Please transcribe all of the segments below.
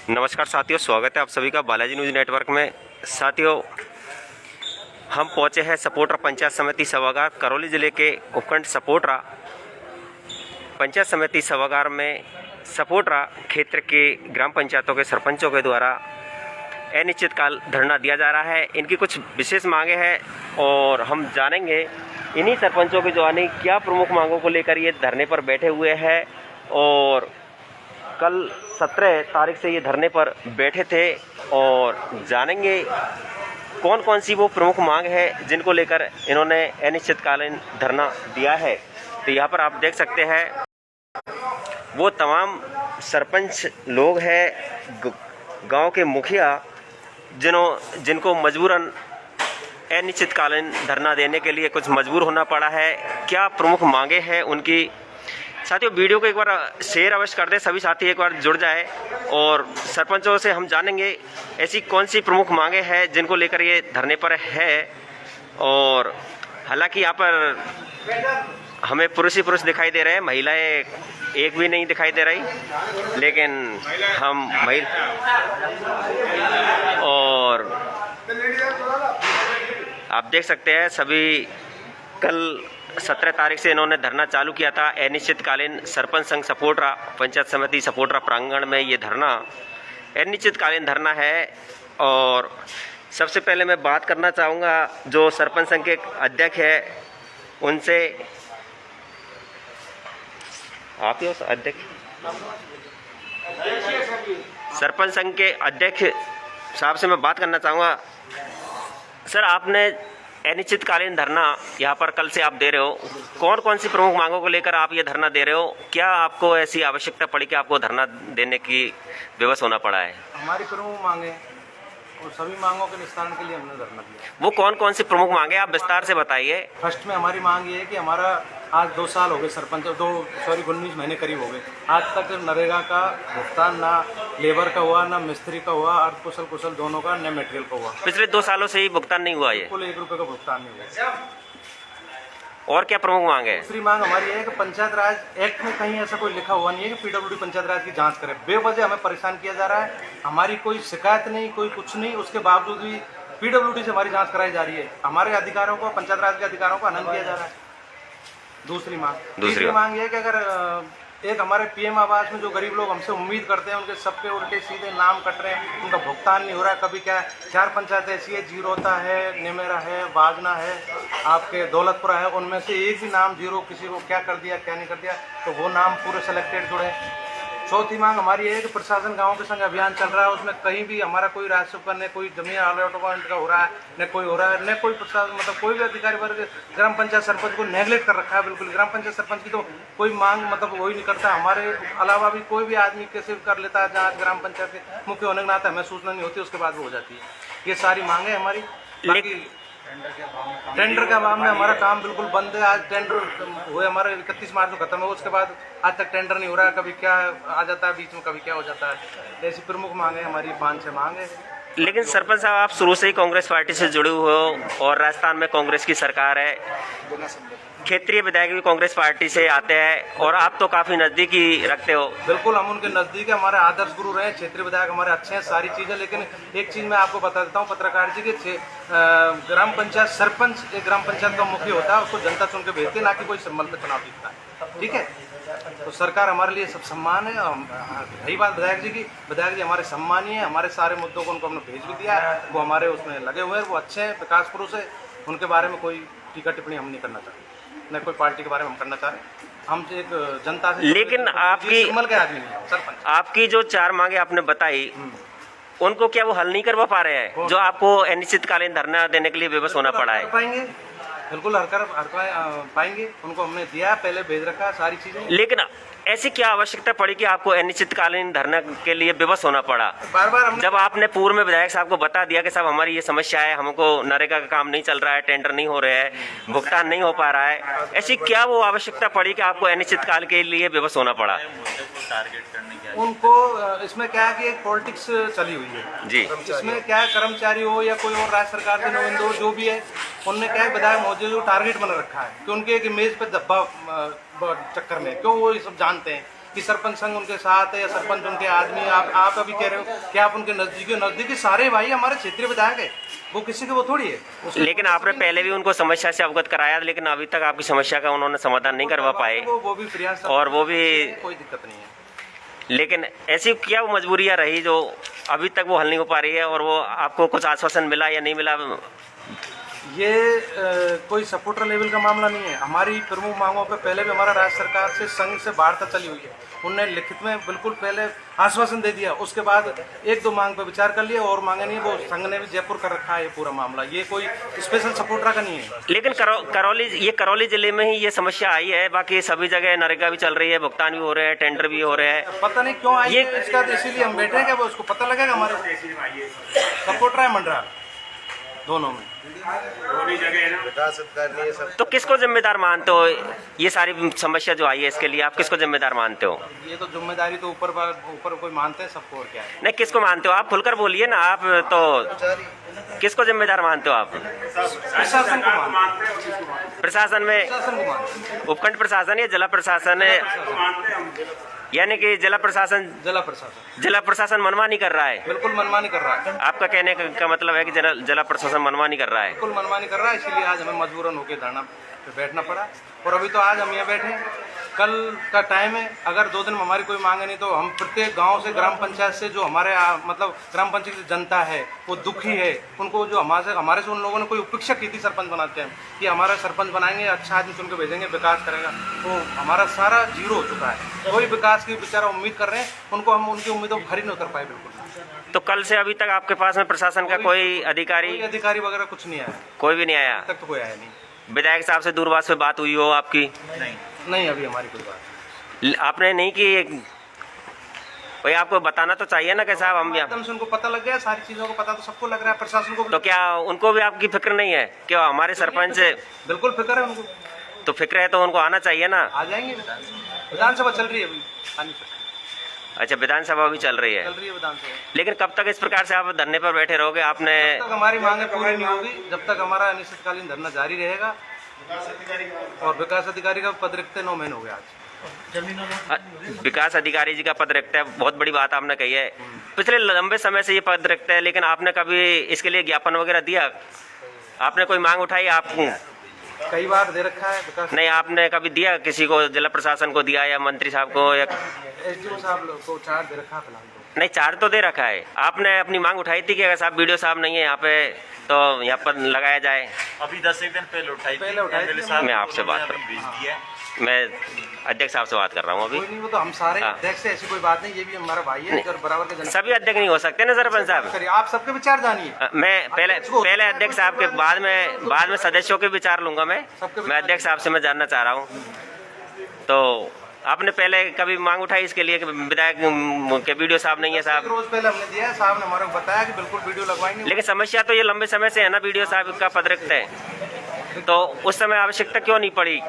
नमस्कार साथियों, स्वागत है आप सभी का बालाजी न्यूज़ नेटवर्क में। साथियों, हम पहुंचे हैं सपोटरा पंचायत समिति सभागार करौली जिले के उपखंड सपोटरा पंचायत समिति सभागार में सपोटरा क्षेत्र के ग्राम पंचायतों के सरपंचों के द्वारा अनिश्चितकाल धरना दिया जा रहा है। इनकी कुछ विशेष मांगे हैं और हम जानेंगे इन्हीं सरपंचों के द्वारा क्या प्रमुख मांगों को लेकर ये धरने पर बैठे हुए हैं। और कल 17 तारीख से ये धरने पर बैठे थे और जानेंगे कौन कौन सी वो प्रमुख मांग है जिनको लेकर इन्होंने अनिश्चितकालीन धरना दिया है। तो यहाँ पर आप देख सकते हैं वो तमाम सरपंच लोग हैं, गांव के मुखिया जिनको मजबूरन अनिश्चितकालीन धरना देने के लिए कुछ मजबूर होना पड़ा है। क्या प्रमुख मांगे हैं उनकी। साथियों, वीडियो को एक बार शेयर अवश्य कर दें, सभी साथी एक बार जुड़ जाए और सरपंचों से हम जानेंगे ऐसी कौन सी प्रमुख मांगे हैं जिनको लेकर ये धरने पर है। और हालांकि यहाँ पर हमें पुरुष ही पुरुष दिखाई दे रहे हैं, महिलाएं एक भी नहीं दिखाई दे रही, लेकिन हम और आप देख सकते हैं सभी कल 17 तारीख से इन्होंने धरना चालू किया था। अनिश्चितकालीन सरपंच संघ सपोटरा पंचायत समिति सपोटरा प्रांगण में ये धरना अनिश्चितकालीन धरना है। और सबसे पहले मैं बात करना चाहूँगा जो सरपंच संघ के अध्यक्ष है उनसे। आप ही हो अध्यक्ष? सरपंच संघ के अध्यक्ष साहब से मैं बात करना चाहूँगा। सर, आपने अनिश्चितकालीन धरना यहाँ पर कल से आप दे रहे हो, कौन कौन सी प्रमुख मांगों को लेकर आप ये धरना दे रहे हो? क्या आपको ऐसी आवश्यकता पड़ी कि आपको धरना देने की विवश होना पड़ा है? हमारी प्रमुख मांगे और सभी मांगों के निस्तारण के लिए हमने धरना दिया। वो कौन कौन सी प्रमुख मांगे आप विस्तार से बताइए। फर्स्ट में हमारी मांग ये है कि हमारा आज 2 साल हो गए सरपंच 19 महीने करीब हो गए, आज तक नरेगा का भुगतान ना लेबर का हुआ, ना मिस्त्री का हुआ, अर्ध कुशल दोनों का, न मटेरियल का हुआ। पिछले 2 सालों से ही भुगतान नहीं हुआ, ये कुल 1 रुपये का भुगतान नहीं हुआ। और क्या प्रमुख मांग है? दूसरी मांग हमारी है कि पंचायत राज एक्ट में कहीं ऐसा कोई लिखा हुआ नहीं है कि पीडब्ल्यूडी पंचायत राज की जांच करे। बेवजह हमें परेशान किया जा रहा है, हमारी कोई शिकायत नहीं, कोई कुछ नहीं, उसके बावजूद भी पीडब्ल्यूडी से हमारी जांच कराई जा रही है। हमारे अधिकारों को, पंचायत राज के अधिकारों को हनन किया जा रहा है। दूसरी मांग ये है कि अगर एक हमारे पीएम आवास में जो गरीब लोग हमसे उम्मीद करते हैं, उनके सबके उल्टे सीधे नाम कट रहे हैं, उनका भुगतान नहीं हो रहा है। कभी क्या 4 पंचायत ऐसी है, जीरोता है, नेमेरा है, बाजना है, आपके दौलतपुरा है, उनमें से एक भी नाम जीरो, किसी को क्या कर दिया क्या नहीं कर दिया, तो वो नाम पूरे सेलेक्टेड जुड़े। चौथी मांग हमारी है कि प्रशासन गाँव के संग अभियान चल रहा है, उसमें कहीं भी हमारा कोई राजस्व पर न कोई जमीन अलॉटमेंट का हो रहा है, न कोई हो रहा है, न कोई प्रशासन मतलब कोई भी अधिकारी वर्ग ग्राम पंचायत सरपंच को नेगलेक्ट कर रखा है। बिल्कुल ग्राम पंचायत सरपंच की तो कोई मांग मतलब वही नहीं करता। हमारे अलावा भी कोई भी आदमी कैसे भी कर लेता है, जहाँ ग्राम पंचायत के मुख्य होने के नाते हमें सूचना नहीं होती, उसके बाद वो हो जाती है। ये सारी मांगे हमारी। टेंडर के मामले में हमारा काम बिल्कुल बंद है। आज टेंडर हुए हमारा 31 मार्च को खत्म है, उसके बाद आज तक टेंडर नहीं हो रहा है। कभी क्या आ जाता है बीच में, कभी क्या हो जाता है। ऐसी प्रमुख मांगे हमारी 5-6 मांगे। लेकिन सरपंच साहब, आप शुरू से ही कांग्रेस पार्टी से जुड़े हुए हो और राजस्थान में कांग्रेस की सरकार है, क्षेत्रीय विधायक भी कांग्रेस पार्टी से आते हैं और आप तो काफी नजदीकी रखते हो। बिल्कुल, हम उनके नजदीक है, हमारे आदर्श गुरु रहे, क्षेत्रीय विधायक हमारे अच्छे हैं, सारी चीजें। लेकिन एक चीज मैं आपको बता देता हूँ पत्रकार जी के, ग्राम पंचायत सरपंच एक ग्राम पंचायत का मुखी होता है, उसको जनता चुन के भेजती है, ना कि कोई सिंबल पे चुनाव जीतता है। ठीक है, तो सरकार हमारे लिए सब सम्मान है। रही बात विधायक जी की, विधायक जी हमारे सम्मानीय है, हमारे सारे मुद्दों को उनको हमने भेज भी दिया है, वो हमारे उसमें लगे हुए हैं, वो अच्छे हैं, विकास पुरुष है। उनके बारे में कोई टीका टिप्पणी हम नहीं करना चाहते, न कोई पार्टी के बारे में हम करना चाह रहे हैं। हम एक जनता से, लेकिन आपकी सिंबल के आदमी नहीं सरपंच। आपकी जो 4 मांगे आपने बताई, उनको क्या वो हल नहीं करवा पा रहे हैं जो आपको अनिश्चितकालीन धरना देने के लिए विवश होना पड़ा है? पाएंगे, बिल्कुल हर पाएंगे, उनको हमने दिया, पहले भेज रखा सारी चीजें। लेकिन ऐसी क्या आवश्यकता पड़ी कि आपको अनिश्चितकालीन धरना के लिए विवश होना पड़ा? बार जब आपने पूर्व में विधायक साहब को बता दिया कि साहब हमारी ये समस्या है, हमको नरेगा का काम नहीं चल रहा है, टेंडर नहीं हो रहे हैं, भुगतान नहीं हो पा रहा है, ऐसी क्या वो आवश्यकता पड़ी कि आपको अनिश्चितकाल के लिए विवश होना पड़ा? उनको इसमें क्या है कि एक पॉलिटिक्स चली हुई है जी। इसमें क्या है, कर्मचारी हो या कोई और राज्य सरकार के नुमाइंदे हो, जो भी है, उनने क्या है विधायक महोदय जो टारगेट बना रखा है कि उनके एक इमेज पे धब्बा चक्कर में, क्यों वो ये सब जानते हैं कि सरपंच संघ उनके साथ है या सरपंच उनके आदमी। आप अभी कह रहे हो कि आप उनके नजदीकी सारे भाई हमारे क्षेत्रीय विधायक है, वो किसी के वो थोड़ी है। लेकिन आपने पहले भी उनको समस्या से अवगत कराया, लेकिन अभी तक आपकी समस्या का उन्होंने समाधान नहीं करवा पाए, वो भी प्रयास, और वो भी कोई दिक्कत नहीं है। लेकिन ऐसी क्या वो मजबूरियां रही जो अभी तक वो हल नहीं हो पा रही है, और वो आपको कुछ आश्वासन मिला या नहीं मिला? ये कोई सपोर्टर लेवल का मामला नहीं है। हमारी प्रमुख मांगों पे पहले भी हमारा राज्य सरकार से संघ से वार्ता चली हुई है, उनने लिखित में बिल्कुल पहले आश्वासन दे दिया, उसके बाद एक दो मांग पे विचार कर लिया और मांगे नहीं। वो संघ ने भी जयपुर कर रखा है ये पूरा मामला, ये कोई स्पेशल सपोर्टर का नहीं है। लेकिन करौली जिले में ही ये समस्या आई है, बाकी सभी जगह नरेगा भी चल रही है, भुगतान भी हो रहे हैं, टेंडर भी हो रहे हैं। पता नहीं क्यों आई है इसका, इसीलिए हम बैठे हैं, क्या वो उसको पता लगेगा। हमारे सपोर्टर है मंडरा दोनों में, तो किसको जिम्मेदार मानते हो? ये सारी समस्या जो आई है इसके लिए आप किसको जिम्मेदार मानते हो? ये तो जिम्मेदारी तो ऊपर कोई मानते हैं सबको, और क्या है। नहीं, किसको मानते हो आप? खुलकर बोलिए ना, आप तो किसको जिम्मेदार मानते हो आप? प्रशासन को मानते हैं। प्रशासन में प्रशासन को मानते हैं। उपखंड प्रशासन या जिला प्रशासन है? यानी कि जिला प्रशासन मनमानी कर रहा है? बिल्कुल मनमानी कर रहा है। आपका कहने का मतलब है कि जिला प्रशासन मनमानी कर रहा है? बिल्कुल मनमानी कर रहा है, इसलिए आज हमें मजबूरन होकर धरना पे बैठना पड़ा। और अभी तो आज हम यहाँ बैठे हैं, कल का टाइम है, अगर 2 दिन में हमारी कोई मांग नहीं तो हम प्रत्येक गांव से, ग्राम पंचायत से, जो हमारे मतलब ग्राम पंचायत की जनता है वो दुखी है, उनको जो हमारे से उन लोगों ने कोई उपेक्षा की थी सरपंच बनाते हैं कि हमारा सरपंच बनाएंगे, अच्छा आदमी चुन के भेजेंगे, विकास करेगा, तो हमारा सारा जीरो हो चुका है। कोई विकास की बेचारा उम्मीद कर रहे हैं, उनको हम उनकी उम्मीदों पर खरी नहीं उतर पाए बिल्कुल। तो कल से अभी तक आपके पास में प्रशासन का कोई अधिकारी वगैरह कुछ नहीं आया, कोई भी नहीं आया? तक तो कोई आया नहीं। विधायक साहब से दूरभाष पे बात हुई हो आपकी? नहीं, अभी हमारी कोई बात आपने नहीं की? भाई आपको बताना तो चाहिए ना कि साहब हम एकदम से उनको पता लग गया, सारी चीजों को पता तो सबको लग रहा है, प्रशासन को। तो क्या उनको भी आपकी फिक्र नहीं है? क्या हमारे सरपंच? बिल्कुल फिक्र है उनको। तो फिक्र है तो उनको आना चाहिए ना। आ जाएंगे, विधानसभा चल रही है अभी, आनी सकती। अच्छा, विधानसभा भी चल रही है विधानसभा। लेकिन कब तक इस प्रकार से आप धरने पर बैठे रहोगे? आपने जब तक हमारी मांगे पूरी नहीं होगी, जब तक हमारा अनिश्चितकालीन धरना जारी रहेगा। और विकास अधिकारी का पद रिक्त 9 महीने हो गए आज। विकास अधिकारी जी का पद रिक्त है, बहुत बड़ी बात आपने कही है। पिछले लंबे समय से ये पद रिक्त है, लेकिन आपने कभी इसके लिए ज्ञापन वगैरह दिया? आपने कोई मांग उठाई? आप कई बार दे रखा है विकास। नहीं, आपने कभी दिया किसी को? जिला प्रशासन को दिया या मंत्री साहब को या एसडीओ साहब को चार्ज दे रखा है? नहीं, चार्ज तो दे रखा है। आपने अपनी मांग उठाई थी कि अगर साहब वीडियो साहब नहीं है यहाँ पे तो यहाँ पर लगाया जाए? अभी 10 दिन पहले उठाई मैं आपसे बात कर मैं अध्यक्ष साहब से बात कर रहा हूँ अभी। कोई नहीं, वो तो हम सारे अध्यक्ष से, ऐसी कोई बात नहीं, ये भी हमारा भाई है और बराबर के। सभी अध्यक्ष नहीं हो सकते ना सरपंच साहब? आप सबके विचार जानिए। मैं पहले अध्यक्ष साहब के बाद में सदस्यों के विचार लूंगा। मैं अध्यक्ष साहब से मैं जानना चाह रहा हूँ, तो आपने पहले कभी मांग उठाई इसके लिए कि विधायक के वीडियो साहब नहीं है? साहब रोज पहले हमने दिया है, साहब ने हमारे को बताया कि बिल्कुल वीडियो लगवाएंगे। लेकिन समस्या तो ये लंबे समय से है ना, वीडियो साहब का पद रिक्त है, तो उस समय आवश्यकता क्यों नहीं पड़ी?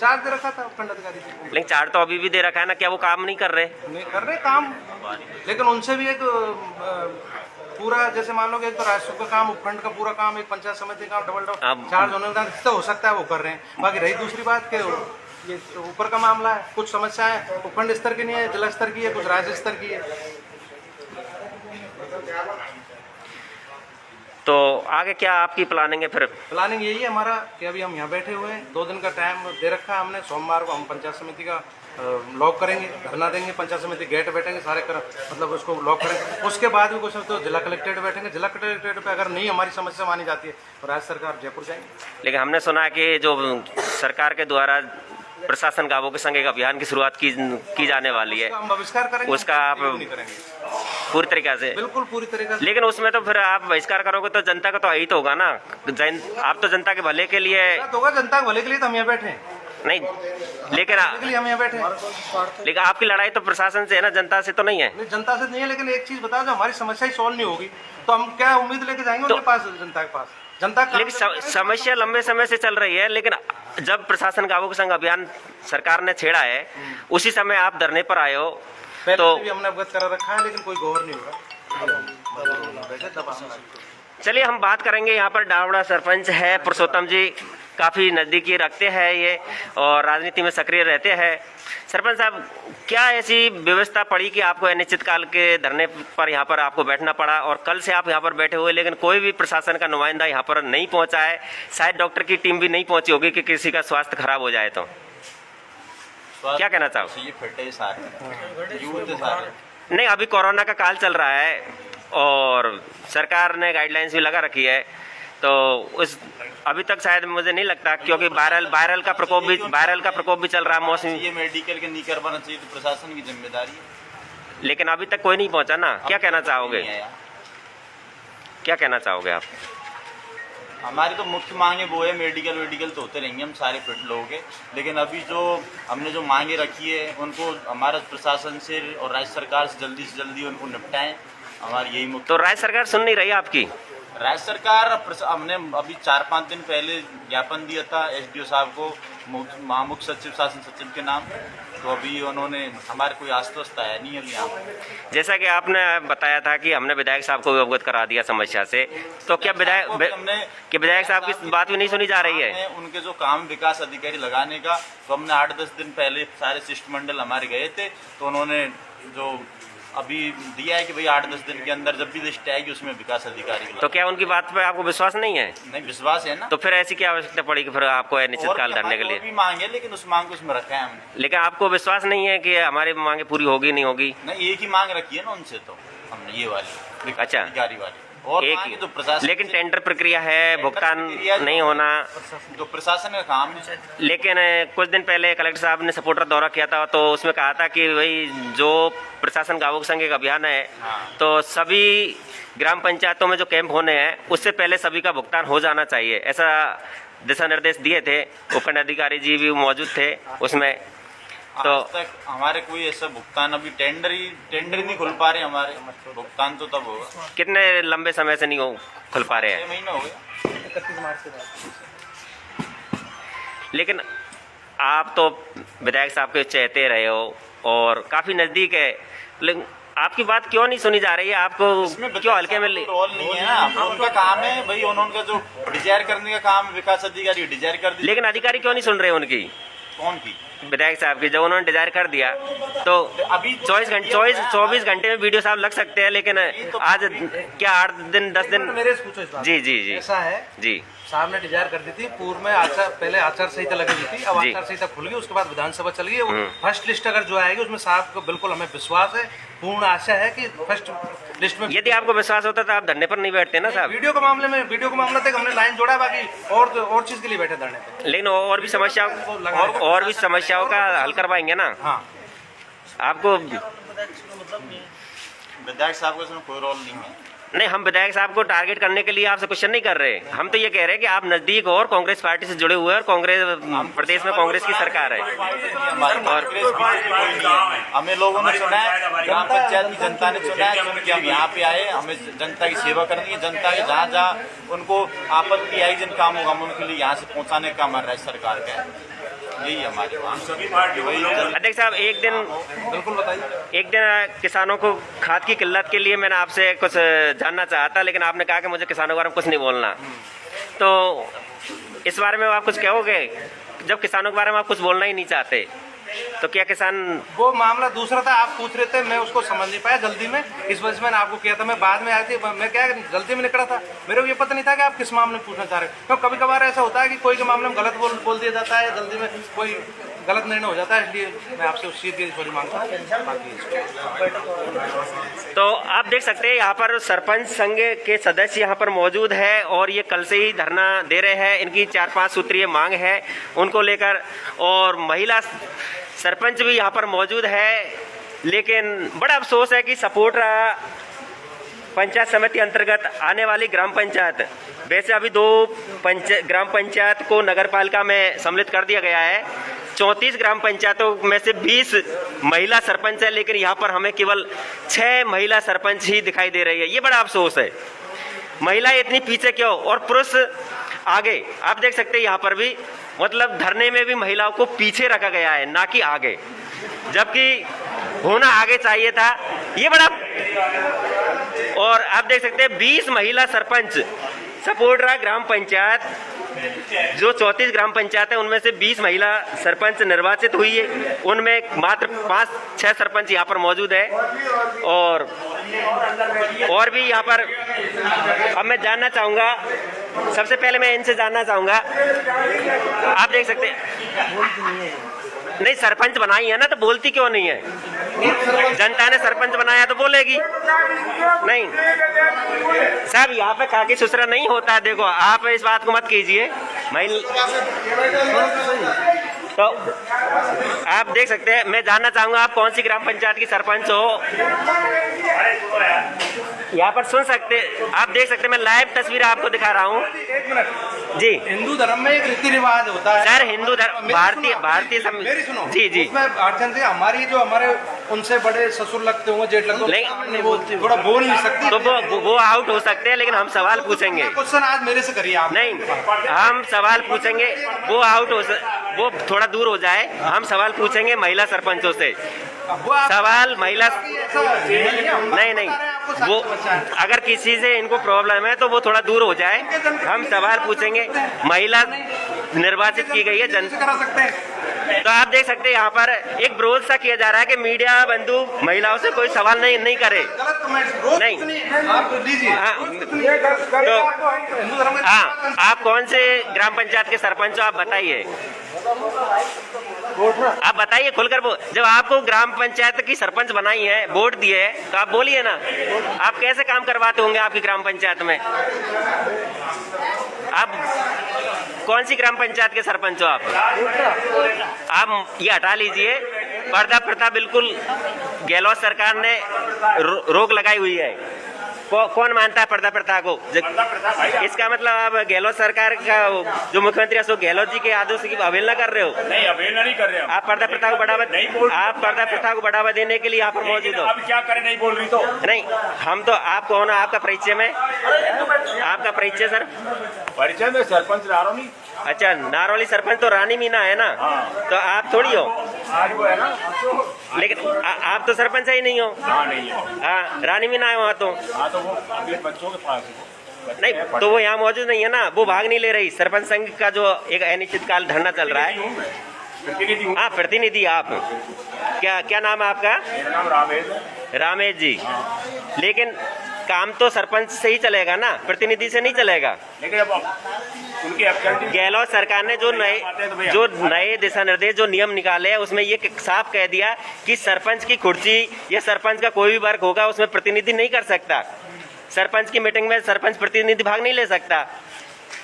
चार्ज दे रखा था उपखंड अधिकारी जी। लेकिन चार्ज तो अभी भी दे रखा है ना, क्या वो काम नहीं कर रहे? नहीं कर रहे काम, लेकिन उनसे भी एक पूरा, जैसे मान लो कि एक तो राजस्व का काम, उपखंड का पूरा काम, एक पंचायत समिति का डबल चार्ज होने का तो हो सकता है वो कर रहे हैं। बाकी रही दूसरी बात के ये ऊपर का मामला है, कुछ समस्याएं उपखंड स्तर की नहीं है, जिला स्तर की है, कुछ राज्य स्तर की है। तो आगे क्या आपकी प्लानिंग है फिर? प्लानिंग यही है हमारा कि अभी हम यहाँ बैठे हुए हैं, 2 दिन का टाइम दे रखा है हमने। सोमवार को हम पंचायत समिति का लॉक करेंगे, धरना देंगे, पंचायत समिति गेट बैठेंगे सारे मतलब उसको लॉक करेंगे। उसके बाद भी कुछ तो जिला कलेक्ट्रेट बैठेंगे। जिला कलेक्ट्रेट पे अगर नहीं हमारी समस्या मानी जाती है तो राज्य सरकार जयपुर जाएंगे। लेकिन हमने सुना है कि जो सरकार के द्वारा प्रशासन गांवों के संग एक अभियान की शुरुआत की जाने वाली है, हम बहिष्कार करेंगे। उसका आप नहीं करेंगे पूरी तरीके से? बिल्कुल पूरी तरीके से। लेकिन उसमें तो फिर आप बहिष्कार करोगे तो जनता का तो अहित तो होगा ना। आप तो जनता के भले के लिए होगा, जनता के भले के लिए तो हम यहाँ बैठे हैं। नहीं, लेकिन हम यहाँ बैठे हैं। लेकिन आपकी लड़ाई तो प्रशासन से है ना, जनता से तो नहीं है? नहीं, जनता से नहीं है, लेकिन एक चीज बताओ, जो हमारी समस्या ही सॉल्व नहीं होगी तो हम क्या उम्मीद लेके जाएंगे उनके पास, जनता के पास? जनता लेकिन समस्या लंबे समय से चल रही है, लेकिन जब प्रशासन गांवों के संग अभियान सरकार ने छेड़ा है उसी समय आप धरने पर आए हो, तो भी हमने अवगत करा रखा है, लेकिन कोई गौर नहीं होगा। चलिए हम बात करेंगे। यहाँ पर डावड़ा सरपंच है पुरुषोत्तम जी काफ़ी नज़दीकी रखते हैं ये और राजनीति में सक्रिय रहते हैं। सरपंच साहब, क्या ऐसी व्यवस्था पड़ी कि आपको अनिश्चितकाल के धरने पर यहाँ पर आपको बैठना पड़ा और कल से आप यहाँ पर बैठे हुए, लेकिन कोई भी प्रशासन का नुमाइंदा यहाँ पर नहीं पहुँचा है? शायद डॉक्टर की टीम भी नहीं पहुँची होगी कि किसी का स्वास्थ्य खराब हो जाए तो क्या कहना चाहो? ये फटे सारे यूथ सारे नहीं, अभी कोरोना का काल चल रहा है और सरकार ने गाइडलाइंस भी लगा रखी है, तो उस अभी तक शायद मुझे नहीं लगता, क्योंकि वायरल का प्रकोप भी चल रहा है मौसमी। ये मेडिकल के नहीं करवाना चाहिए तो प्रशासन की जिम्मेदारी है, लेकिन अभी तक कोई नहीं पहुंचा ना। क्या कहना चाहोगे? नहीं है यार। क्या कहना चाहोगे आप? हमारी तो मुख्य मांगे वो है, मेडिकल तो होते रहेंगे हम सारे फिट लोगों के, लेकिन अभी जो हमने जो मांगे रखी है उनको हमारा प्रशासन से और राज्य सरकार से जल्दी उनको निपटाएं, हमारी यही मुख्य। तो राज्य सरकार सुन नहीं रही आपकी? राज्य सरकार हमने अभी 4-5 दिन पहले ज्ञापन दिया था एसडीओ साहब को, मुख्य सचिव शासन सचिव के नाम, तो अभी उन्होंने हमारे कोई आश्वस्त आया नहीं अभी यहाँ पर। जैसा कि आपने बताया था कि हमने विधायक साहब को भी अवगत करा दिया समस्या से, तो क्या विधायक साहब की बात भी नहीं सुनी जा रही है? उनके जो काम विकास अधिकारी लगाने का, तो हमने 8-10 दिन पहले सारे शिष्टमंडल हमारे गए थे, तो उन्होंने जो अभी दिया है कि भाई 8-10 दिन के अंदर जब भी लिस्ट आएगी उसमें विकास अधिकारी। तो क्या उनकी बात पे आपको विश्वास नहीं है? नहीं, विश्वास है ना। तो फिर ऐसी क्या आवश्यकता पड़ी कि फिर आपको अनिश्चितकाल धरने के लिए? भी मांगे, लेकिन उस मांग को उसमें रखा है हमने। लेकिन आपको विश्वास नहीं है कि हमारी मांगे पूरी होगी नहीं होगी? नहीं, एक ही मांग रखी है ना उनसे, तो हमने ये वाली विकास अच्छा। अधिकारी वाली और एक मांगे तो प्रशासन, लेकिन टेंडर प्रक्रिया है, भुगतान नहीं होना, तो प्रशासन का काम है। लेकिन कुछ दिन पहले कलेक्टर साहब ने सपोर्टर दौरा किया था, तो उसमें कहा था कि भाई जो प्रशासन गाँव संघ एक अभियान है, तो सभी ग्राम पंचायतों में जो कैंप होने हैं उससे पहले सभी का भुगतान हो जाना चाहिए, ऐसा दिशा निर्देश दिए थे। उपखंड अधिकारी जी भी मौजूद थे उसमें। तो आज तक हमारे कोई ऐसा भुगतान, अभी टेंडर ही नहीं खुल पा रहे हमारे, भुगतान तो तब होगा। कितने लंबे समय से नहीं खुल पा रहे हैं? 6 महीने हो गए। 31 मार्च के बाद। लेकिन आप तो विधायक साहब के चहते रहे हो और काफ़ी नज़दीक है, लेकिन आपकी बात क्यों नहीं सुनी जा रही है? आपको क्यों हल्के में रोल नहीं है ना, उनका काम है भाई, उन्होंने जो डिजायर करने का काम विकास अधिकारी डिजायर कर दिया। लेकिन अधिकारी क्यों नहीं सुन रहे उनकी? कौन की? विधायक साहब की। जब उन्होंने डिजायर कर दिया तो अभी 24 घंटे में वीडियो साहब लग सकते हैं, लेकिन आज क्या 8 दिन 10 दिन? मेरे से पूछो इस बात। जी ऐसा है जी, साहब ने डिजायर कर दी थी, पूर्व में पहले आचार संहिता लगी हुई थी, अब जी। आचार संहिता खुल गई, उसके बाद विधानसभा चल गई। वो फर्स्ट लिस्ट अगर जो आएगी उसमें साहब को बिल्कुल हमें विश्वास है, पूर्ण आशा है कि फर्स्ट लिस्ट में। यदि आपको विश्वास होता तो आप धरने पर नहीं बैठते ना साहब? वीडियो के मामला तक हमने लाइन जोड़ा, बाकी और चीज के लिए बैठे धरने पे। लेकिन और भी समस्याओं का हल करवाएंगे ना। हाँ, आपको विधायक साहब का इसमें कोई रोल नहीं है। नहीं, हम विधायक साहब को टारगेट करने के लिए आपसे क्वेश्चन नहीं कर रहे। हम तो ये कह रहे हैं कि आप नजदीक हो और कांग्रेस पार्टी से जुड़े हुए हैं और कांग्रेस प्रदेश में कांग्रेस की सरकार है। और हमें लोगों ने चुना है, ग्राम पंचायत की जनता ने चुना है, चुन के हम यहाँ पे आए। हमें जनता की सेवा करनी है, जनता के जहाँ उनको आपत्ति आई जिन कामों का, हम उनके लिए यहाँ से पहुँचाने का हमारा राज्य सरकार का है। यही हमारे अध्यक्ष साहब, एक दिन बिल्कुल बताइए। एक दिन किसानों को खाद की किल्लत के लिए मैंने आपसे कुछ जानना चाहा था, लेकिन आपने कहा कि मुझे किसानों के बारे में कुछ नहीं बोलना। तो इस बारे में आप कुछ कहोगे? जब किसानों के बारे में आप कुछ बोलना ही नहीं चाहते तो क्या किसान? वो मामला दूसरा था, आप पूछ रहे थे, मैं उसको समझ नहीं पाया जल्दी में, इस वजह से मैंने आपको किया था। मैं बाद में आई थी, मैं क्या जल्दी में निकला था, मेरे को ये पता नहीं था कि आप किस मामले में पूछना चाह रहे हैं। तो कभी कभार ऐसा होता है कि कोई के मामले में गलत बोल दिया जाता है, जल्दी में कोई गलत निर्णय हो जाता है, इसलिए मैं आपसे उस चीज़ की सॉरी मांगता हूँ। तो आप देख सकते हैं यहाँ पर सरपंच संघ के सदस्य यहाँ पर मौजूद है और ये कल से ही धरना दे रहे हैं। इनकी 4-5 सूत्रीय मांग है उनको लेकर, और महिला सरपंच भी यहाँ पर मौजूद है। लेकिन बड़ा अफसोस है कि सपोर्ट पंचायत समिति अंतर्गत आने वाली ग्राम पंचायत, वैसे अभी 2 ग्राम पंचायत को नगर पालिका में सम्मिलित कर दिया गया है। 34 ग्राम पंचायतों में से 20 महिला सरपंच है, लेकिन यहाँ पर हमें केवल 6 महिला सरपंच ही दिखाई दे रही है। ये बड़ा अफसोस है। महिलाएं इतनी पीछे क्यों और पुरुष आगे? आप देख सकते हैं यहाँ पर भी, मतलब धरने में भी महिलाओं को पीछे रखा गया है, ना कि आगे, जबकि होना आगे चाहिए था। ये बड़ा, और आप देख सकते हैं 20 महिला सरपंच सपोर्टरा ग्राम पंचायत जो 34 ग्राम पंचायत है उनमें से 20 महिला सरपंच निर्वाचित हुई है, उनमें मात्र 5-6 सरपंच यहाँ पर मौजूद है। और भी यहाँ पर अब मैं जानना चाहूँगा, सबसे पहले मैं इनसे जानना चाहूँगा, आप देख सकते हैं नहीं सरपंच बनाई है ना, तो बोलती क्यों नहीं है? जनता ने सरपंच बनाया तो बोलेगी नहीं। साहब यहाँ पे खाकी सुसरा नहीं होता है, देखो आप इस बात को मत कीजिए। तो आप देख सकते हैं, मैं जानना चाहूंगा आप कौन सी ग्राम पंचायत की सरपंच हो? यहाँ पर सुन सकते, आप देख सकते, मैं लाइव तस्वीर आपको दिखा रहा हूँ जी। हिंदू धर्म में एक रीति रिवाज होता है सर, हिंदू धर्म भारतीय मेरी सुनो जी जी, उसमें अड़चन से हमारे उनसे बड़े ससुर लगते होंगे, जेठ लगते होंगे, थोड़ा बोल नहीं सकती, तो वो आउट हो सकते हैं, लेकिन हम सवाल पूछेंगे। क्वेश्चन आज मेरे से करिए आप। नहीं, हम सवाल पूछेंगे, वो आउट हो वो थोड़ा दूर हो जाए, हम सवाल पूछेंगे महिला सरपंचों से। सवाल महिला नहीं, वो अगर किसी से इनको प्रॉब्लम है तो वो थोड़ा दूर हो जाए, हम सवाल पूछेंगे। महिला निर्वाचित की गई है तो आप देख सकते हैं यहाँ पर एक विरोध सा किया जा रहा है कि मीडिया बंधु महिलाओं से कोई सवाल नहीं करे। नहीं, तो हाँ, आप कौन से ग्राम पंचायत के सरपंच हो, आप बताइए। आप बताइए खुलकर। जब आपको ग्राम पंचायत की सरपंच बनाई है, वोट दिए है, तो आप बोलिए ना, आप कैसे काम करवाते होंगे आपकी ग्राम पंचायत में? आप कौन सी ग्राम पंचायत के सरपंच हो आप ये हटा लीजिए। पर्दा प्रथा बिल्कुल गहलोत सरकार ने रोक लगाई हुई है। कौन मानता है पर्दा प्रथा को? इसका मतलब आप गहलोत सरकार का जो मुख्यमंत्री अशोक गहलोत जी के आदेश की अवहेलना कर रहे हो? नहीं, अवहेलना नहीं कर रहे हो। आप पर्दा प्रथा को बढ़ावा आप पर्दा प्रथा को बढ़ावा देने के लिए यहाँ पर मौजूद हो। अब क्या करें, नहीं बोल रही तो नहीं, हम तो आप कौन हो, आपका परिचय में, आपका परिचय सर? परिचय में सरपंच नारोली। अच्छा, नारौली सरपंच तो रानी मीना है ना? तो आप थोड़ी हो आज वो है ना, लेकिन आप तो सरपंच ही नहीं हो। हाँ नहीं है, हाँ, रानी मीना है वहाँ तो। हाँ तो वो अभी बच्चों के पास है। नहीं, तो वो यहाँ मौजूद नहीं है ना, वो भाग नहीं ले रही। सरपंच संघ का जो एक अनिश्चितकाल धरना चल रहा है। प्रतिनिधि हूँ। हाँ, प्रतिनिधि आप। क्या नाम है आपका? मेरा नाम रामेश जी। लेकिन काम तो सरपंच से ही चलेगा ना, प्रतिनिधि से नहीं चलेगा। लेकिन अब उनके गहलोत सरकार ने जो नए दिशा निर्देश, जो नियम निकाले हैं, उसमें ये साफ कह दिया कि सरपंच की कुर्सी या सरपंच का कोई भी वर्ग होगा उसमें प्रतिनिधि नहीं कर सकता। सरपंच की मीटिंग में सरपंच प्रतिनिधि भाग नहीं ले सकता,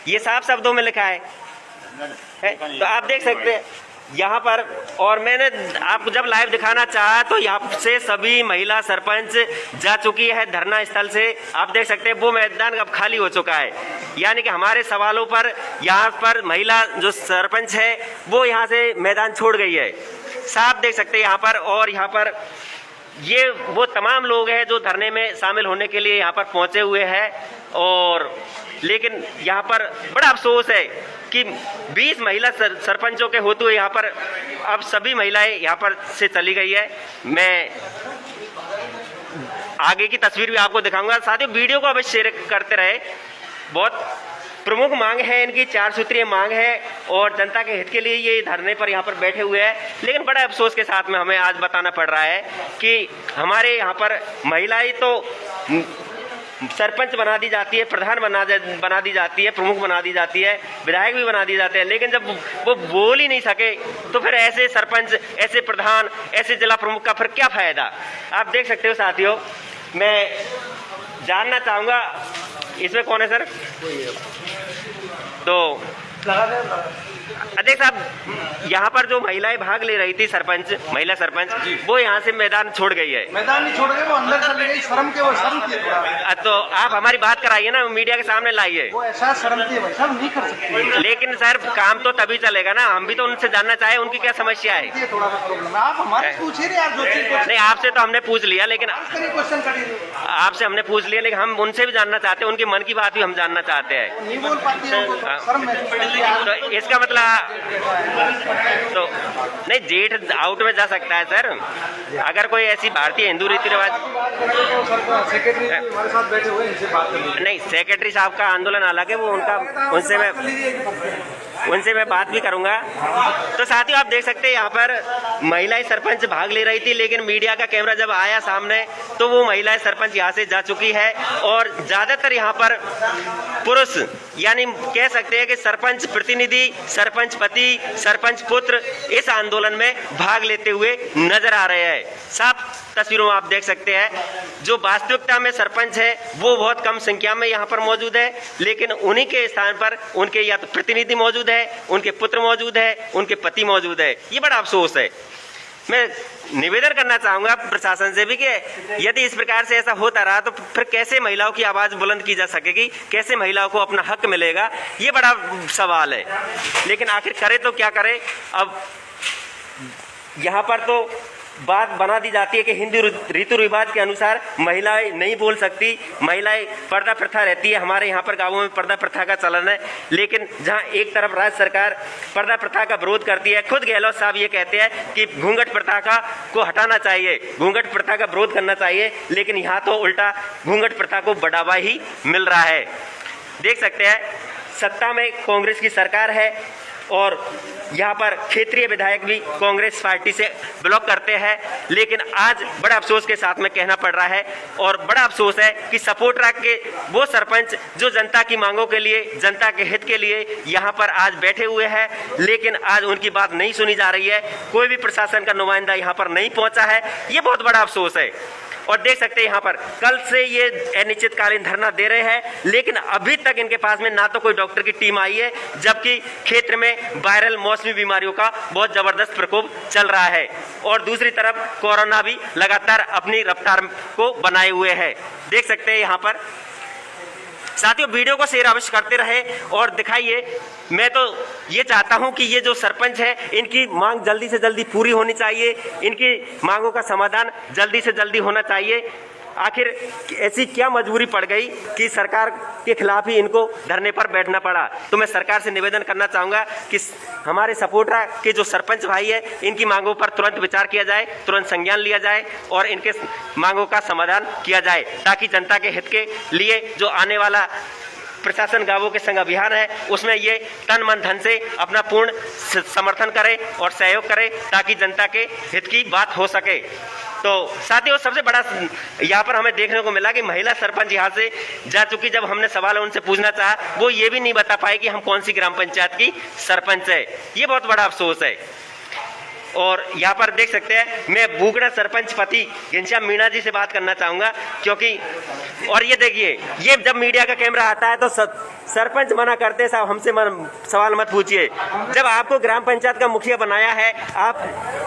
ये साफ शब्दों में लिखा है। तो आप देख सकते हैं यहाँ पर। और मैंने आपको जब लाइव दिखाना चाहा तो यहाँ से सभी महिला सरपंच जा चुकी है धरना स्थल से। आप देख सकते हैं वो मैदान अब खाली हो चुका है, यानी कि हमारे सवालों पर यहाँ पर महिला जो सरपंच है वो यहाँ से मैदान छोड़ गई है। साफ देख सकते हैं यहाँ पर। और यहाँ पर ये वो तमाम लोग हैं जो धरने में शामिल होने के लिए यहाँ पर पहुँचे हुए हैं। और लेकिन यहाँ पर बड़ा अफसोस है कि 20 महिला सरपंचों के होते हुए यहाँ पर अब सभी महिलाएं यहाँ पर से चली गई है। मैं आगे की तस्वीर भी आपको दिखाऊंगा। साथियों, वीडियो को अवश्य शेयर करते रहे। बहुत प्रमुख मांग है इनकी, 4 सूत्रीय मांग है और जनता के हित के लिए ये धरने पर यहाँ पर बैठे हुए हैं। लेकिन बड़े अफसोस के साथ में हमें आज बताना पड़ रहा है कि हमारे यहाँ पर महिलाएं तो सरपंच बना दी जाती है, प्रधान बना दी जाती है, प्रमुख बना दी जाती है, विधायक भी बना दी जाते हैं, लेकिन जब वो बोल ही नहीं सके तो फिर ऐसे सरपंच, ऐसे प्रधान, ऐसे जिला प्रमुख का फिर क्या फायदा? आप देख सकते हो साथियों। मैं जानना चाहूँगा इसमें कौन है सर? तो अध्यक्ष साहब, यहाँ पर जो महिलाएं भाग ले रही थी, महिला सरपंच, वो यहाँ से मैदान छोड़ गई है। मैदान नहीं छोड़ गए, वो अंदर चले गई। शर्म की तो आप हमारी बात कराइए ना, मीडिया के सामने लाइए। वो ऐसा शर्म की भाई साहब नहीं कर सकते। लेकिन सर काम तो तभी चलेगा ना, हम भी तो उनसे जानना चाहे उनकी क्या समस्या है। थोड़ा सा प्रॉब्लम है, आप हमारे पूछिए यार जो चीज। नहीं, आपसे तो हमने पूछ लिया, लेकिन क्वेश्चन करिए। आपसे हमने पूछ लिया, लेकिन हम उनसे भी जानना चाहते हैं, उनके मन की बात भी हम जानना चाहते हैं। नहीं बोल पाती है, तो इसका मतलब मामला तो नहीं, जेठ आउट में जा सकता है सर, अगर कोई ऐसी भारतीय हिंदू रीति रिवाज। सेक्रेटरी हमारे साथ बैठे हुए, इनसे बात कर लीजिए। नहीं, सेक्रेटरी साहब का आंदोलन अलग है, वो उनका, उनसे मैं बात भी करूंगा। तो साथियों आप देख सकते हैं यहाँ पर महिलाएं सरपंच भाग ले रही थी, लेकिन मीडिया का कैमरा जब आया सामने तो वो महिलाएं सरपंच यहाँ से जा चुकी है और ज्यादातर यहाँ पर पुरुष, यानी कह सकते हैं कि सरपंच प्रतिनिधि, सरपंच पति, सरपंच पुत्र इस आंदोलन में भाग लेते हुए नजर आ रहे हैं। साफ तस्वीरों में आप देख सकते हैं जो वास्तविकता में सरपंच है वो बहुत कम संख्या में यहाँ पर मौजूद है, लेकिन उन्हीं के स्थान पर उनके या तो प्रतिनिधि मौजूद है, उनके पुत्र मौजूद है, उनके पति मौजूद है। ये बड़ा अफसोस है। मैं निवेदन करना चाहूंगा प्रशासन से भी कि यदि इस प्रकार से ऐसा होता रहा तो फिर कैसे महिलाओं की आवाज बुलंद की जा सकेगी, कैसे महिलाओं को अपना हक मिलेगा, ये बड़ा सवाल है। लेकिन आखिर करे तो क्या करे। अब यहाँ पर तो बात बना दी जाती है कि हिंदू रीति रिवाज के अनुसार महिलाएं नहीं बोल सकती, महिलाएं पर्दा प्रथा रहती है। हमारे यहाँ पर गांवों में पर्दा प्रथा का चलन है, लेकिन जहाँ एक तरफ राज्य सरकार पर्दा प्रथा का विरोध करती है, खुद गहलोत साहब ये कहते हैं कि घूंघट प्रथा को हटाना चाहिए, घूंघट प्रथा का विरोध करना चाहिए, लेकिन यहाँ तो उल्टा घूंघट प्रथा को बढ़ावा ही मिल रहा है। देख सकते हैं सत्ता में कांग्रेस की सरकार है और यहाँ पर क्षेत्रीय विधायक भी कांग्रेस पार्टी से ब्लॉक करते हैं, लेकिन आज बड़ा अफसोस के साथ में कहना पड़ रहा है और बड़ा अफसोस है कि सपोटरा के वो सरपंच जो जनता की मांगों के लिए, जनता के हित के लिए यहाँ पर आज बैठे हुए हैं, लेकिन आज उनकी बात नहीं सुनी जा रही है। कोई भी प्रशासन का नुमाइंदा यहाँ पर नहीं पहुंचा है, ये बहुत बड़ा अफसोस है। और देख सकते हैं यहाँ पर कल से ये अनिश्चितकालीन धरना दे रहे हैं, लेकिन अभी तक इनके पास में ना तो कोई डॉक्टर की टीम आई है, जबकि क्षेत्र में वायरल मौसमी बीमारियों का बहुत जबरदस्त प्रकोप चल रहा है और दूसरी तरफ कोरोना भी लगातार अपनी रफ्तार को बनाए हुए है। देख सकते हैं यहाँ पर साथियों, वीडियो को शेयर अवश्य करते रहे और दिखाइए। मैं तो ये चाहता हूं कि ये जो सरपंच है इनकी मांग जल्दी से जल्दी पूरी होनी चाहिए, इनकी मांगों का समाधान जल्दी से जल्दी होना चाहिए। आखिर ऐसी क्या मजबूरी पड़ गई कि सरकार के खिलाफ ही इनको धरने पर बैठना पड़ा। तो मैं सरकार से निवेदन करना चाहूँगा कि हमारे सपोटरा के जो सरपंच भाई है इनकी मांगों पर तुरंत विचार किया जाए, तुरंत संज्ञान लिया जाए और इनके मांगों का समाधान किया जाए, ताकि जनता के हित के लिए जो आने वाला प्रशासन गांवों के संग अभियान है उसमें ये तन मन धन से अपना पूर्ण समर्थन करे और सहयोग करे, ताकि जनता के हित की बात हो सके। तो साथियों सबसे बड़ा यहाँ पर हमें देखने को मिला कि महिला सरपंच यहाँ से जा चुकी। जब हमने सवाल उनसे पूछना चाहा वो ये भी नहीं बता पाए कि हम कौन सी ग्राम पंचायत की सरपंच है। ये बहुत बड़ा अफसोस है। और यहाँ पर देख सकते हैं मैं बूगड़ा सरपंच पति घनश्याम मीणा जी से बात करना चाहूँगा, क्योंकि और ये देखिए ये जब मीडिया का कैमरा आता है तो सरपंच मना करते हैं, साहब हमसे सवाल मत पूछिए। जब आपको ग्राम पंचायत का मुखिया बनाया है आप,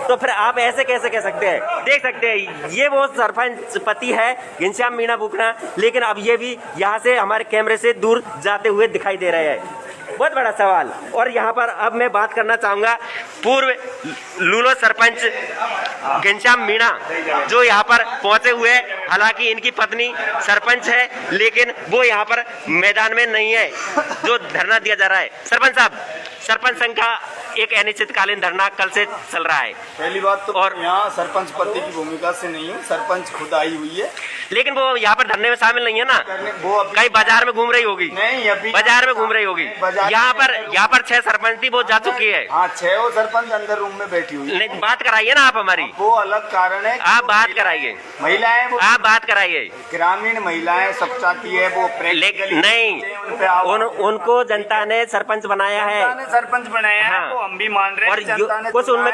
तो फिर आप ऐसे कैसे कह सकते हैं। देख सकते हैं ये वो सरपंच पति है घनश्याम मीणा बूगड़ा, लेकिन अब ये भी यहाँ से हमारे कैमरे से दूर जाते हुए दिखाई दे रहे हैं। बहुत बड़ा सवाल। और यहाँ पर अब मैं बात करना चाहूँगा पूर्व लूलो सरपंच घनश्याम मीणा जो यहाँ पर पहुँचे हुए, हालांकि इनकी पत्नी सरपंच है लेकिन वो यहाँ पर मैदान में नहीं है जो धरना दिया जा रहा है। सरपंच साहब, सरपंच संघ का एक अनिश्चितकालीन धरना कल से चल रहा है। पहली बात तो और यहाँ सरपंच पति की भूमिका से नहीं हूँ, सरपंच खुद आई हुई है, लेकिन वो यहाँ पर धरने में शामिल नहीं है ना, वो अभी कहीं बाजार में घूम रही होगी। नहीं, अभी बाजार में घूम रही होगी। यहाँ पर 6 सरपंच थी वो जा चुकी है। हाँ 6 सरपंच अंदर रूम में बैठी हुई है। नहीं बात कराइए ना आप हमारी, वो अलग कारण है। आप बात कराइए, महिलाएं वो आप बात कराइए। ग्रामीण महिलाएं सब चाहती है वो लेकिन नहीं, उनको जनता ने सरपंच बनाया है, जनता ने सरपंच बनाया है, हाँ। वो हम भी मान रहे हैं। और जनता ने कुछ उनमें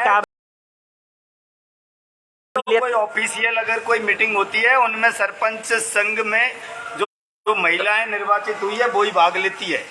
कोई ऑफिशियल अगर कोई मीटिंग होती है उनमें सरपंच संघ में जो महिलाएं निर्वाचित हुई है वो ही भाग लेती है।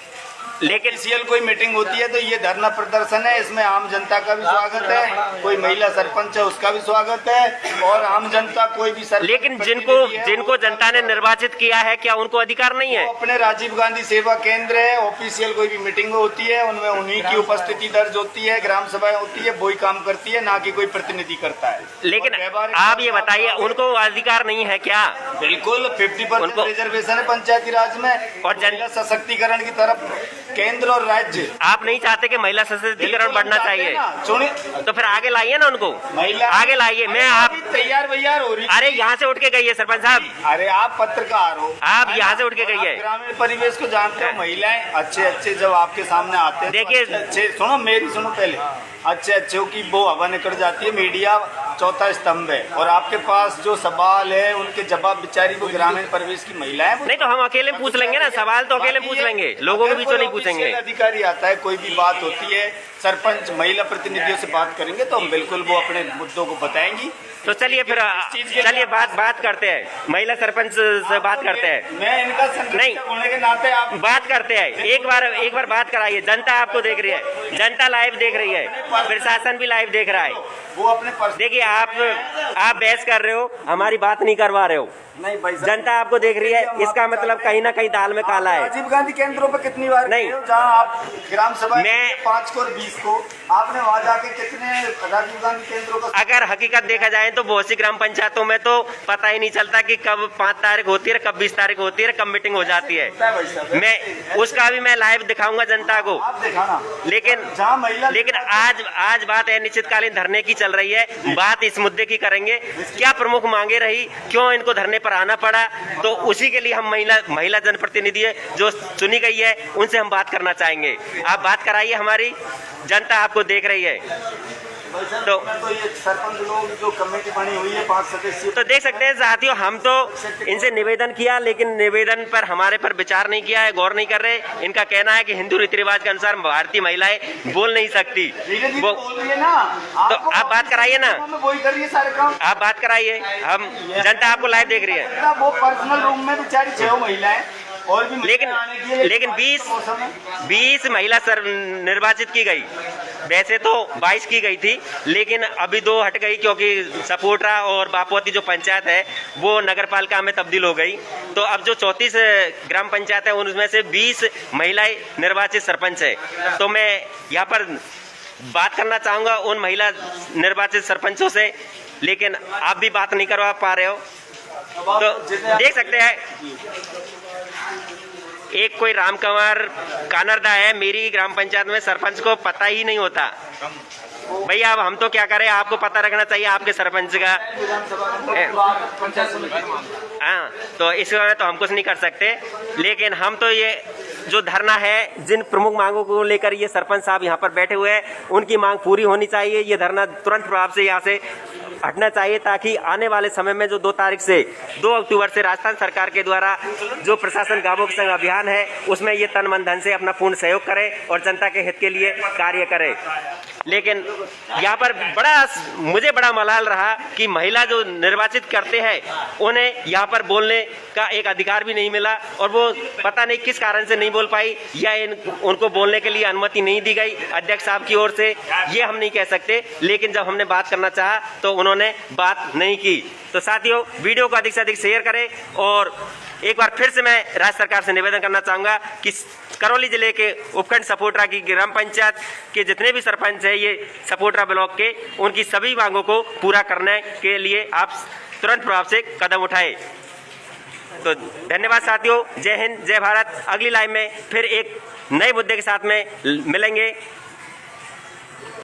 लेकिन ऑफिशियल कोई मीटिंग होती है तो ये धरना प्रदर्शन है, इसमें आम जनता का भी स्वागत है, कोई महिला सरपंच है उसका भी स्वागत है और आम जनता कोई भी सरपंच। लेकिन जिनको जनता ने निर्वाचित किया है क्या उनको अधिकार नहीं है? अपने राजीव गांधी सेवा केंद्र है, ऑफिशियल कोई भी मीटिंग होती है उनमें उन्हीं की उपस्थिति दर्ज होती है, ग्राम सभाएं होती है, वही काम करती है, ना कि कोई प्रतिनिधि करता है। लेकिन आप ये बताइए उनको अधिकार नहीं है क्या? बिल्कुल 50% रिजर्वेशन है पंचायती राज में और महिला सशक्तिकरण की तरफ केंद्र और राज्य आप नहीं चाहते कि महिला सशक्तिकरण बढ़ना चाहिए? सुनिए, तो फिर आगे लाइए ना उनको, महिला आगे लाइए। मैं आप तैयार वैयार हो रही। अरे यहाँ से उठ के गई है सरपंच साहब, अरे आप पत्रकार हो, आप यहाँ से उठ के गई है। आप ग्रामीण परिवेश को जानते हो। महिलाएं अच्छे जब आपके सामने आते हैं, देखिए, अच्छे सुनो मेरी सुनो पहले, अच्छे की वो हवा निकल जाती है। मीडिया चौथा स्तंभ है, और आपके पास जो सवाल है उनके जवाब बेचारी वो ग्रामीण परिवेश की महिलाएं नहीं तो हम अकेले पूछ लेंगे ना, सवाल तो अकेले पूछ लेंगे, लोगों के बीचों नहीं पूछेंगे। अधिकारी आता है, कोई भी बात होती है, सरपंच महिला प्रतिनिधियों से बात करेंगे तो हम बिल्कुल वो अपने मुद्दों को बताएंगी। तो चलिए फिर, चलिए बात करते हैं, महिला सरपंच से बात करते हैं। मैं इनका नहीं होने के नाते आप बात करते हैं, एक बार बात कराइए। जनता आपको देख रही है, जनता लाइव देख रही है, प्रशासन भी लाइव देख रहा है। वो अपने देखिए आप बहस कर रहे हो, हमारी बात नहीं करवा रहे हो। नहीं भाई, जनता आपको देख रही है, इसका मतलब कहीं ना कहीं दाल में काला है। राजीव गांधी केंद्रों पे कितनी बार नहीं, जहाँ आप ग्राम सभा मैं 5 को और 20 को आपने वहाँ जाके कितने राजीव गांधी केंद्रों का? अगर हकीकत देखा जाए तो बहुत सी ग्राम पंचायतों में तो पता ही नहीं चलता कि कब 5 तारीख होती है, कब 20 तारीख होती है, कब मीटिंग हो जाती है। मैं उसका भी मैं लाइव दिखाऊंगा जनता को। आप दिखाना, लेकिन आज बात अनिश्चितकालीन धरने की चल रही है। बात इस मुद्दे की करेंगे, क्या प्रमुख मांगे रही, क्यों इनको धरने पर आना पड़ा, तो उसी के लिए हम महिला जनप्रतिनिधि है जो चुनी गई है, उनसे हम बात करना चाहेंगे। आप बात कराइए, हमारी जनता आपको देख रही है। तो ये सरपंच लोग जो कमेटी बनी हुई है 5 सदस्यों, तो देख सकते हैं साथियों, हम तो इनसे निवेदन किया, लेकिन निवेदन पर हमारे पर विचार नहीं किया है, गौर नहीं कर रहे। इनका कहना है कि हिंदू रीति रिवाज के अनुसार भारतीय महिलाएं बोल नहीं सकती। वो बोल रही है ना, तो आप बात कराइए ना, वही कर रही है सारे काम। आप बात कराइए, हम जनता आपको लाइव देख रही है। वो पर्सनल रूम में बेचारी 6 महिलाएं और भी लेकिन 20 महिला निर्वाचित की गई। वैसे तो 22 की गई थी, लेकिन अभी 2 हट गई क्योंकि सपोटरा और बापोती जो पंचायत है वो नगर पालिका में तब्दील हो गई। तो अब जो 34 ग्राम पंचायत है उनमें से 20 महिलाएं निर्वाचित सरपंच है। तो मैं यहाँ पर बात करना चाहूँगा उन महिला निर्वाचित सरपंचों से, लेकिन आप भी बात नहीं करवा पा रहे हो। तो देख सकते हैं, एक कोई रामकुमार कानरदा है, मेरी ग्राम पंचायत में सरपंच को पता ही नहीं होता। भैया अब हम तो क्या करें, आपको पता रखना चाहिए आपके सरपंच का। हाँ, तो इस समय तो हम कुछ नहीं कर सकते, लेकिन हम तो ये जो धरना है, जिन प्रमुख मांगों को लेकर ये सरपंच साहब यहाँ पर बैठे हुए हैं, उनकी मांग पूरी होनी चाहिए। ये धरना तुरंत प्रभाव से यहाँ से हटना चाहिए, ताकि आने वाले समय में जो 2 तारीख से 2 अक्टूबर से राजस्थान सरकार के द्वारा जो प्रशासन गांवों के संग अभियान है, उसमें ये तन मन धन से अपना पूर्ण सहयोग करे और जनता के हित के लिए कार्य करे। लेकिन यहाँ पर मुझे बड़ा मलाल रहा कि महिला जो निर्वाचित करते हैं उन्हें यहाँ पर बोलने का एक अधिकार भी नहीं मिला, और वो पता नहीं किस कारण से नहीं बोल पाई, या उनको बोलने के लिए अनुमति नहीं दी गई अध्यक्ष साहब की ओर से, ये हम नहीं कह सकते। लेकिन जब हमने बात करना चाहा तो उन्होंने बात नहीं की। तो साथियों, वीडियो को अधिक से अधिक शेयर करें, और एक बार फिर से मैं राज्य सरकार से निवेदन करना चाहूँगा कि करौली जिले के उपखंड सपोटरा की ग्राम पंचायत के जितने भी सरपंच हैं ये सपोटरा ब्लॉक के, उनकी सभी मांगों को पूरा करने के लिए आप तुरंत प्रभाव से कदम उठाएं। तो धन्यवाद साथियों, जय हिंद, जय भारत। अगली लाइव में फिर एक नए मुद्दे के साथ में मिलेंगे।